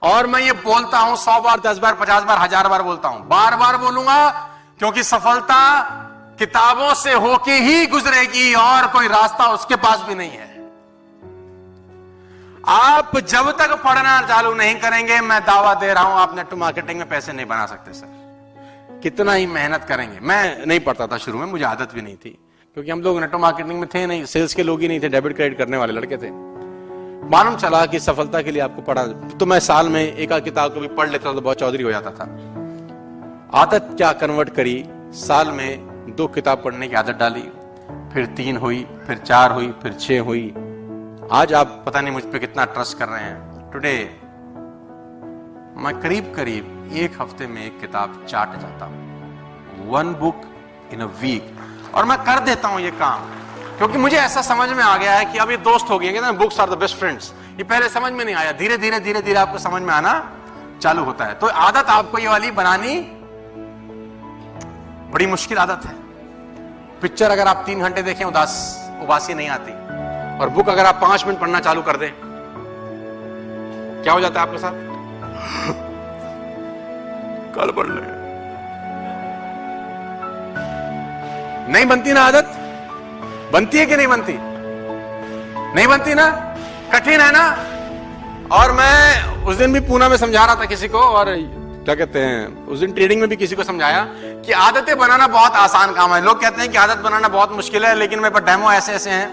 और मैं ये बोलता हूं 100 बार, 10 बार, 50 बार, 1000 बार बोलता हूं, बार बार बोलूंगा, क्योंकि सफलता किताबों से होके ही गुजरेगी और कोई रास्ता उसके पास भी नहीं है। आप जब तक पढ़ना चालू नहीं करेंगे, मैं दावा दे रहा हूं, आप नेट मार्केटिंग में पैसे नहीं बना सकते सर, कितना ही मेहनत करेंगे। मैं नहीं पढ़ता था शुरू में, मुझे आदत भी नहीं थी, क्योंकि हम लोग नेट मार्केटिंग में थे नहीं, सेल्स के लोग ही नहीं थे, डेबिट क्रेडिट करने वाले लड़के थे। मालूम चला कि सफलता के लिए आपको पढ़ा, तो मैं साल में एक आध किताब को भी पढ़ लेता तो बहुत चौधरी हो जाता था। आदत क्या कन्वर्ट करी, साल में 2 किताब पढ़ने की आदत डाली, फिर 3 हुई, फिर 4 हुई, फिर 6 हुई। आज आप पता नहीं मुझ पे कितना ट्रस्ट कर रहे हैं। टुडे मैं करीब करीब 1 हफ्ते में 1 किताब चाट जाता हूं, 1 बुक इन अ वीक, और मैं कर देता हूं ये काम, क्योंकि मुझे ऐसा समझ में आ गया है कि अब ये दोस्त हो गए, books are the best friends. ये पहले समझ में नहीं आया, धीरे धीरे धीरे धीरे आपको समझ में आना चालू होता है। तो आदत आपको ये वाली बनानी बड़ी मुश्किल आदत है। पिक्चर अगर आप 3 घंटे देखें उबासी नहीं आती, और बुक अगर आप 5 मिनट पढ़ना चालू कर दें, क्या हो जाता है आपके साथ? कल पढ़ ले, नहीं बनती ना आदत? बनती है कि नहीं बनती? नहीं बनती ना, कठिन है ना। और मैं उस दिन भी पूना में समझा रहा था किसी को, और क्या कहते हैं, उस दिन ट्रेडिंग में भी किसी को समझाया कि आदतें बनाना बहुत आसान काम है। लोग कहते हैं कि आदत बनाना बहुत मुश्किल है, लेकिन मेरे पास डेमो ऐसे ऐसे हैं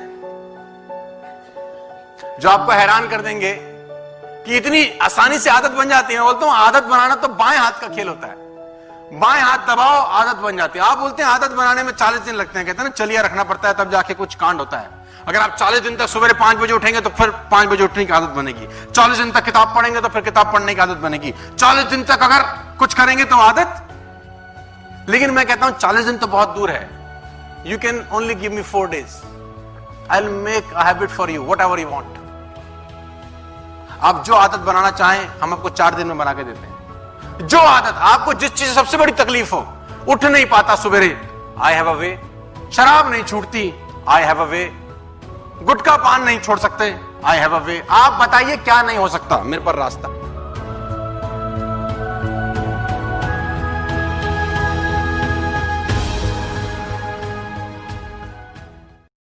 जो आपको हैरान कर देंगे कि इतनी आसानी से आदत बन जाती है। मैं बोलता हूं आदत बनाना तो बाएं हाथ का खेल होता है, बाएं हाथ दबाओ आदत बन जाती है। आप बोलते हैं आदत बनाने में 40 दिन लगते हैं, कहते हैं ना चलिए रखना पड़ता है तब जाके कुछ कांड होता है। अगर आप 40 दिन तक सवेरे 5 बजे उठेंगे तो फिर 5 बजे उठने की आदत बनेगी, 40 दिन तक किताब पढ़ेंगे तो फिर किताब पढ़ने की आदत बनेगी, 40 दिन तक अगर कुछ करेंगे तो आदत। लेकिन मैं कहता हूं 40 दिन तो बहुत दूर है। You can only give me 4 days, I will make a habit for you, what ever you want. आप जो आदत बनाना चाहें हम आपको 4 दिन में बना के देते हैं। जो आदत आपको, जिस चीज से सबसे बड़ी तकलीफ हो, उठ नहीं पाता सवेरे, आई हैव अ वे। शराब नहीं छूटती, आई हैव अ वे। गुटखा पान नहीं छोड़ सकते, आई हैव अ वे। आप बताइए क्या नहीं हो सकता, मेरे पर रास्ता।